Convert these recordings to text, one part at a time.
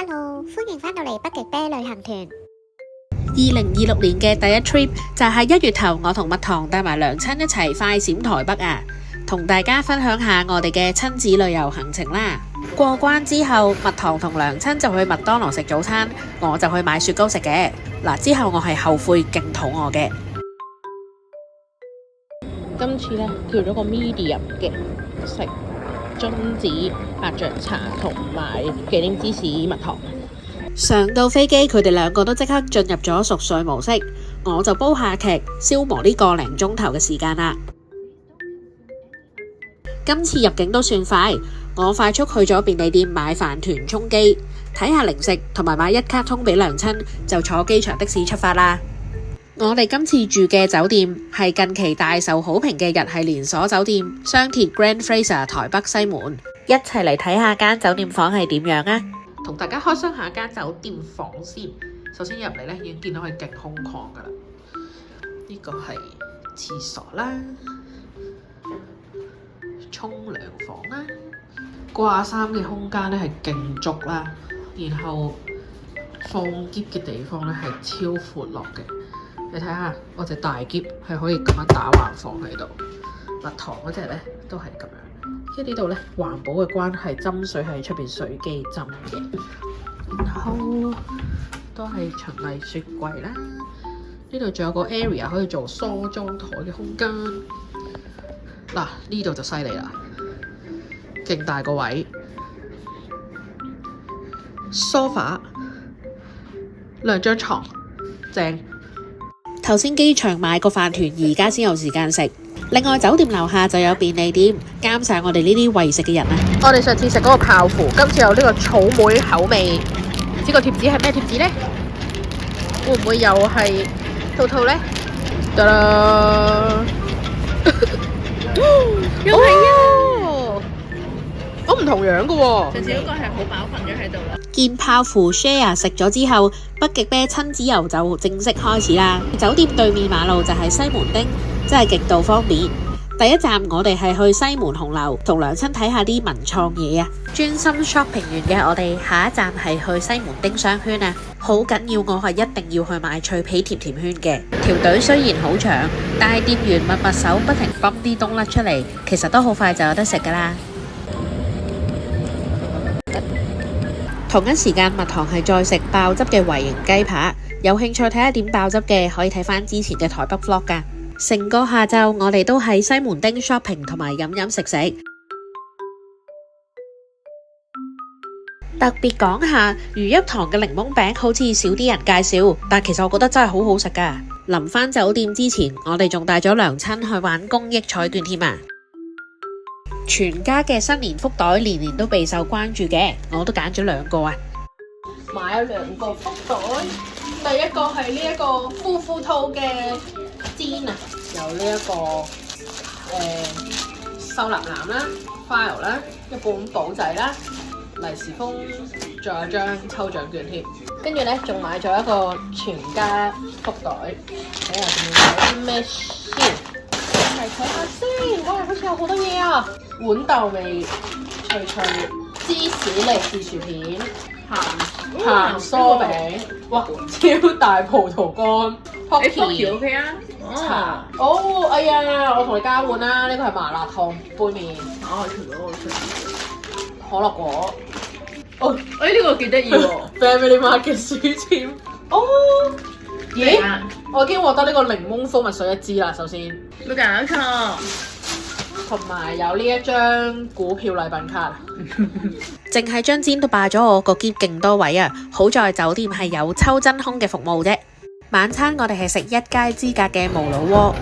Hello，歡迎返到嚟北極啤旅行團。2026年嘅第一 trip 就係1月頭，我同蜜糖帶埋娘親一齊快閃台北啊，同大家分享下我哋嘅親子旅遊行程啦。過關之後，蜜糖同娘親就去麥當勞食早餐，我就去買雪糕食嘅。之後我係後悔勁肚餓嘅。今次呢，叫咗個 medium 嘅食榛子伯爵茶同埋忌廉芝士蜜糖。上到飛機，佢哋兩個都即刻進入咗熟睡模式，我就煲下劇，消磨呢個零鐘頭嘅時間啦。今次入境都算快，我快速去咗便利店買飯團充飢，睇下零食同埋買一卡通俾娘親，就坐機場的士出發啦。我哋今次住嘅酒店係近期大受好評嘅日系連鎖酒店雙鐵 Grand Fraser 台北西門，一齊嚟睇下間酒店房係點樣啊！同大家開箱下間酒店房先。首先入嚟咧，已經見到係勁空曠噶啦。呢個係廁所啦，沖涼房啦，掛衫嘅空間咧係勁足啦，然後放篋嘅地方咧係超闊落嘅。你睇下，我隻大篋係可以咁樣打橫放喺度，蜜糖嗰隻咧都係咁樣。因為呢度咧環保嘅關係，斟水喺出邊水機斟嘅，然後都係循例雪櫃啦。呢度仲有個 area 可以做梳妝台嘅空間。嗱，呢度就犀利啦，勁大個位 ，sofa 兩張床，正。頭先機場買個飯團，而家先有時間食。另外酒店樓下就有便利店，啱晒我哋呢啲為食嘅人啊！我哋上次食嗰個泡芙，今次有呢個草莓口味，唔知個貼紙係咩貼紙呢？會唔會又係兔兔呢？得啦！又係啊！我唔同樣㗎喎。上次嗰個係好飽瞓咗喺度啦。見泡芙 share 食咗之後，北極啤親子遊就正式開始啦。酒店對面馬路就係西門町，真係極度方便。第一站我哋係去西門紅樓，同娘親睇下啲文創嘢啊。專心 shopping 完嘅我哋，下一站係去西門町商圈啊。好緊要，我係一定要去買脆皮甜甜圈嘅。條隊雖然好長，但係店員密密手不停泵啲冬甩出嚟，其實都好快就有得食噶啦。同一時間，蜜糖係再食爆汁嘅維型雞扒。有興趣睇下點爆汁嘅，可以睇翻之前嘅台北 vlog 噶。成個下晝，我哋都喺西門町 shopping 同埋飲飲食食。特別講下如一堂嘅檸檬餅，好似少啲人介紹，但其實我覺得真係好好食噶。臨返酒店之前，我哋仲帶咗娘親去玩公益彩券添啊！全家嘅新年福袋年年都備受關注嘅，我都揀咗2個啊！買咗2個福袋，第一個係呢一個夫婦兔嘅氈啊，有呢一個收納籃啦、file 啦、一本簿仔啦、利是封，仲有張抽獎券添。跟住咧，仲買咗一個全家福袋，睇下仲有啲咩先。嚟睇下先，哇！好似有好多嘢啊！豌豆味脆脆芝士利是薯片、鹹酥餅，哇！超大葡萄乾 ，Pocky OK 啊？茶哦，哎呀，我同你交換啦，呢個係麻辣燙杯麵，可樂果，哦，呢個幾得意喎 ，Family Mart 嘅書籤，哦。咦？我已經獲得呢個檸檬蜂蜜水1支啦，首先。冇搞錯。同埋有呢一張股票禮品卡。淨係張氈都霸咗我個篋勁多位啊！好在酒店係有抽真空嘅服務啫。晚餐我哋係食一街之隔嘅無腦鍋。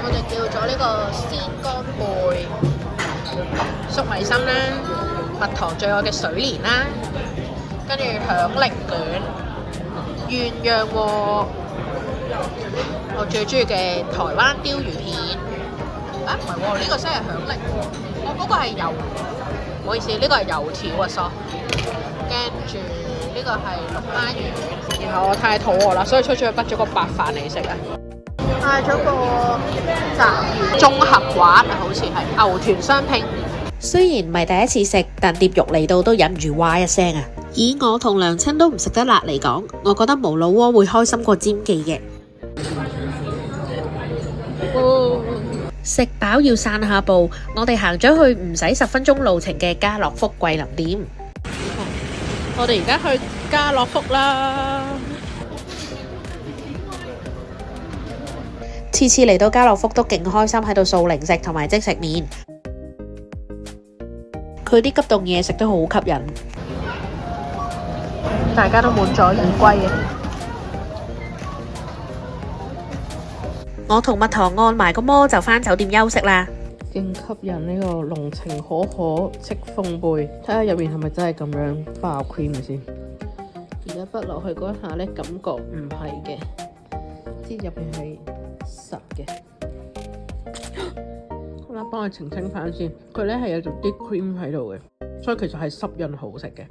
我哋叫咗呢個鮮乾貝、粟米心啦、蜜糖最愛嘅水蓮啦。跟住響鈴卷、鴛鴦鍋，我最中意嘅台灣鯛魚片。啊，唔係喎，呢個先係響鈴喎。我嗰個係油，唔好意思，呢個係油條啊，sorry。跟住呢個係龍蝦丸，然後我太肚餓啦，所以出去畢咗個白飯嚟食啊。嗌咗個雜魚綜合滑，好似係牛團雙拼。雖然唔係第一次食，但碟肉嚟到都忍唔住哇一聲啊！以我同娘親都唔食得辣嚟講，我覺得無老鍋會開心過尖記嘅。食飽要散下步，我哋行咗去唔使10分鐘路程嘅家樂福桂林店。我哋而家去家樂福啦。次次嚟到家樂福都勁開心，喺度掃零食同埋即食麵。佢啲急凍嘢食都好吸引，大家都滿載而歸嘅。我同蜜糖按埋個摩就返酒店休息啦。勁吸引呢個濃情可可戚風杯，睇下入邊係咪真係咁樣爆 cream 先。而家滗落去嗰一下呢，感覺唔係嘅，啲入邊係實嘅。好啦，幫佢澄清翻先，佢呢係有啲 cream 喺度嘅，所以其實係濕潤好食嘅。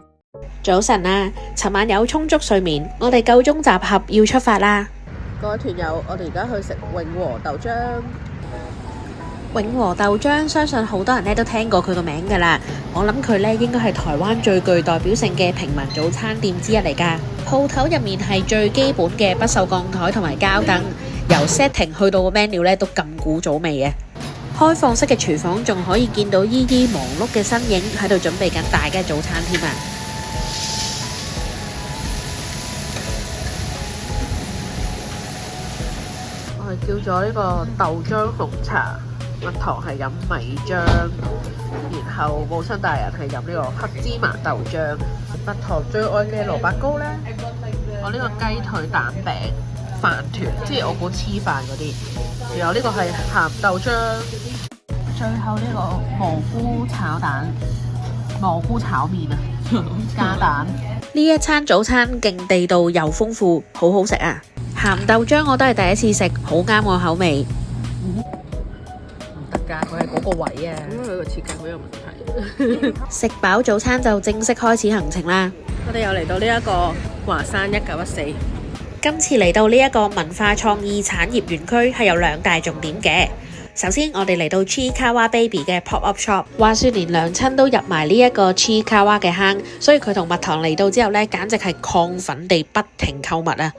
早晨啊，尋晚有充足睡眠，我哋夠鐘集合要出發啦。各位團友，我哋而家去食永和豆漿。永和豆漿相信好多人咧都聽過佢個名㗎啦，我諗佢咧應該係台灣最具代表性嘅平民早餐店之一嚟㗎。鋪頭入面係最基本嘅不鏽鋼台同埋膠燈，由 setting 去到個 menu 咧都咁古早味嘅。開放式嘅廚房仲可以見到姨姨忙碌嘅身影喺度準備緊大嘅早餐添啊！我係叫咗呢個豆漿紅茶。蜜糖係飲米漿，然後母親大人係飲呢個黑芝麻豆漿。蜜糖最愛嘅蘿蔔糕呢，我呢個雞腿蛋餅飯團，即係我估黐飯嗰啲。仲有呢個係鹹豆漿，最後呢個蘑菇炒蛋、蘑菇炒麵啊，加蛋。呢一餐早餐勁地道又豐富，好好食啊！鹹豆漿我都係第一次食，好啱我口味。佢係嗰個位啊，因為佢個設計好有問題。食飽早餐就正式開始行程啦。我哋又嚟到呢一個華山1914。今次嚟到呢一個文化創意產業園區係有2大重點嘅。首先我哋嚟到 Chiikawa Baby 嘅 pop up shop， 話說連娘親都入埋呢一個 Chiikawa 嘅坑，所以佢同蜜糖嚟到之後呢，簡直係亢奮地不停購物啊！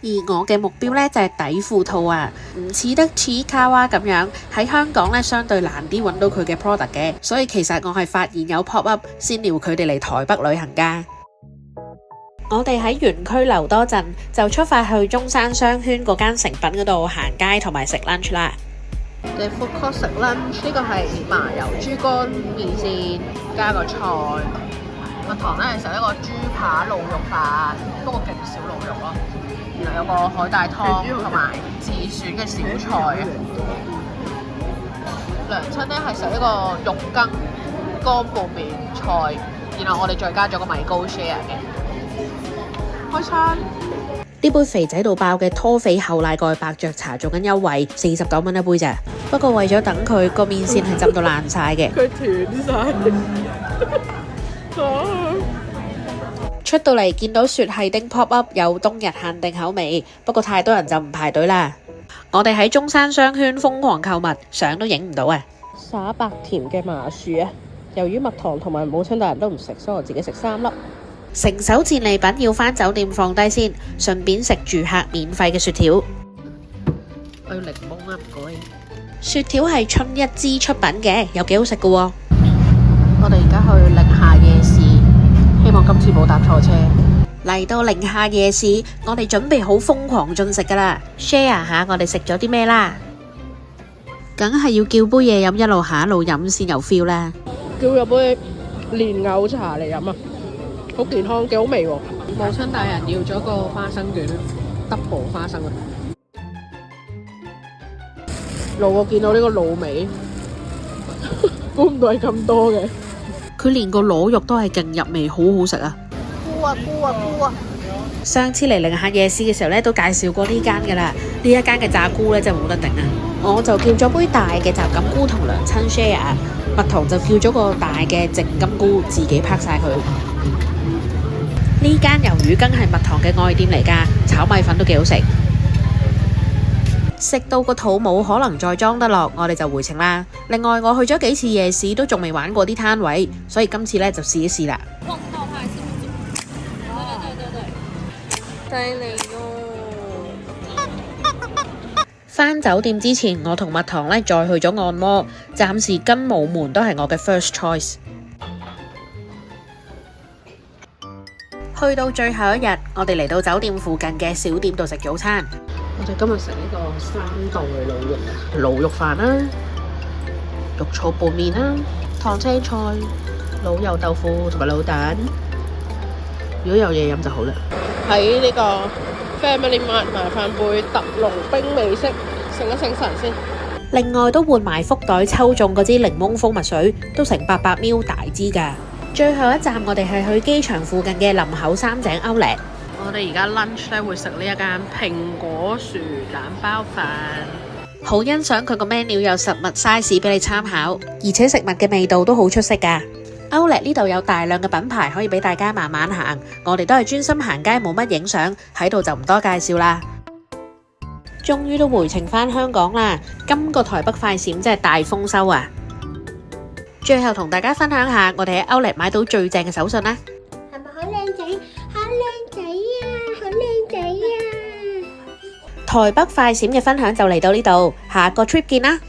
而我嘅目標呢，就係底褲套啊，唔似得Chiikawa咁樣喺香港呢，相對難啲揾到佢嘅 product 嘅，所以其實我係發現有 pop up 先撩佢哋嚟台北旅行㗎。我哋喺園區留多陣，就出發去中山商圈嗰間誠品嗰度行街同埋食 lunch 啦。嘅 food court 食 lunch， 呢個係麻油豬肝麵線加個菜。蜜糖呢係食一個豬扒鹵肉飯，不過勁少鹵肉咯。然後有個海帶湯同埋自選嘅小菜。娘親呢係食一個肉羹乾拌麵菜，然後我哋再加咗個米糕 share 嘅。開餐！呢杯肥仔到爆嘅拖肥厚奶蓋白雀茶做緊優惠，49蚊一杯咋。不過為咗等佢個麵線係浸到爛晒嘅，佢斷晒。出到嚟見到雪係丁 pop up 有冬日限定口味，不過太多人就唔排隊啦。我哋喺中山商圈瘋狂購物，相都影唔到啊！灑白甜嘅麻薯啊，由於蜜糖同埋母親大人都唔食，所以我自己食3粒。成手戰利品要返酒店放低先，順便食住客免費嘅雪條。我要檸檬啊，唔該。雪條係春一枝出品嘅，又幾好食㗎喎。我哋而家去寧夏夜市，希望今次冇搭錯車。嚟到寧夏夜市，我哋準備好瘋狂進食㗎啦 ！share 下我哋食咗啲咩啦？梗係要叫杯嘢飲，一路行一路飲先有 feel 啦。叫咗杯蓮藕茶嚟飲啊，好健康，幾好味喎！母親大人要咗個花生卷，double 花生啊！我見到呢個滷味，估唔到係咁多嘅。佢連個螺肉都係勁入味，好好食啊！菇啊菇啊菇啊！上次嚟寧夏夜市嘅時候咧，都介紹過呢間㗎啦。呢一間嘅炸菇咧真係冇得頂啊！我就叫咗杯大嘅雜錦菇同娘親 share， 蜜糖就叫咗個大嘅淨金菇，自己拍晒佢。呢間魷魚羹係蜜糖嘅愛店嚟㗎，炒米粉都幾好食。食到個肚冇可能再裝得落，我哋就回程啦。另外我去咗幾次夜市都仲未玩過啲攤位，所以今次呢就試一試啦。犀利喎！返酒店之前，我同蜜糖呢再去咗按摩，暫時跟舞門都係我嘅 first choice。去到最後一日，我哋嚟到酒店附近嘅小店度食早餐。我哋今日食呢個3道嘅滷肉啊，滷肉飯啦，肉燥拌麵啦，燙青菜、滷油豆腐同埋滷蛋。如果有嘢飲就好啦。喺呢個 Family Mart 麻煩杯特濃冰美式，醒一醒神先。另外都換埋福袋抽中嗰支檸檬蜂蜜水，都成800ml大支㗎。最後一站我哋係去機場附近嘅林口三井Outlet。我哋而家 lunch 咧會食呢一間蘋果薯蛋包飯。好欣賞佢個 menu 有實物 size 俾你參考，而且食物嘅味道都好出色㗎。Outlet 呢度有大量嘅品牌可以俾大家慢慢行，我哋都係專心行街，冇乜影相，喺度就唔多介紹啦。終於都回程返香港啦！今個台北快閃真係大豐收啊！最後同大家分享下我哋喺 Outlet 買到最正嘅手信啦。係咪好靚仔？好靚仔啊！好靚仔啊！台北快閃嘅分享就嚟到呢度，下個 trip 見啦！